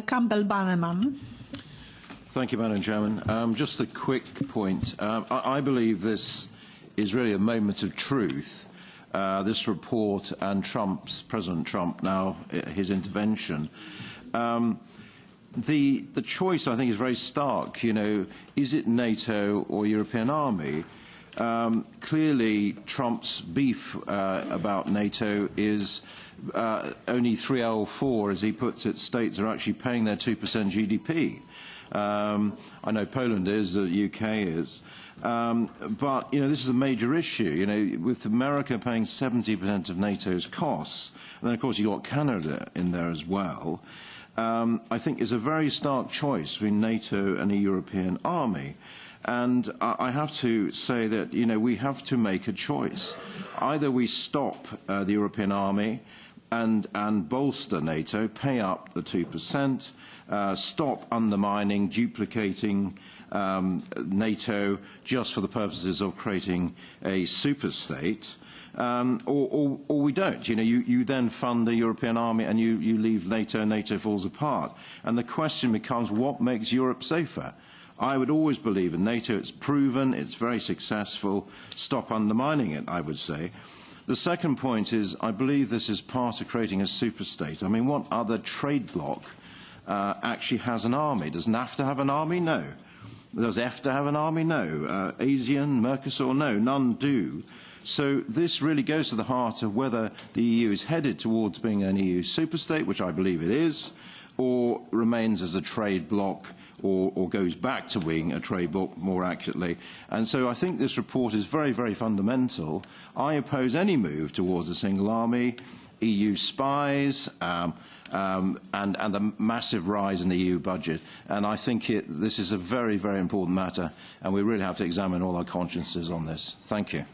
Campbell Bannerman. Thank you, Madam Chairman. Just a quick point. I believe this is really a moment of truth. This report and President Trump now, his intervention. The choice, I think, is very stark. You know, is it NATO or European army? Clearly, Trump's beef about NATO is only 3 out of 4, as he puts it, states are actually paying their 2% GDP. I know Poland is, the UK is. But, you know, this is a major issue. You know, with America paying 70% of NATO's costs, and then, of course, you've got Canada in there as well, I think is a very stark choice between NATO and a European army. And I have to say that, you know, we have to make a choice. Either we stop the European army and bolster NATO, pay up the 2%, stop undermining, duplicating NATO just for the purposes of creating a superstate, or we don't. You know, you then fund the European army and you leave NATO, NATO falls apart. And the question becomes, what makes Europe safer? I would always believe in NATO. It's proven, it's very successful. Stop undermining it, I would say. The second point is, I believe this is part of creating a superstate. I mean, what other trade bloc actually has an army? Does NAFTA have an army? No. Does EFTA have an army? No. ASEAN, Mercosur? No, none do. So this really goes to the heart of whether the EU is headed towards being an EU superstate, which I believe it is, or remains as a trade bloc, or goes back to being a trade bloc, more accurately. And so I think this report is very, very fundamental. I oppose any move towards a single army, EU spies, and the massive rise in the EU budget. And I think this is a very, very important matter, and we really have to examine all our consciences on this. Thank you.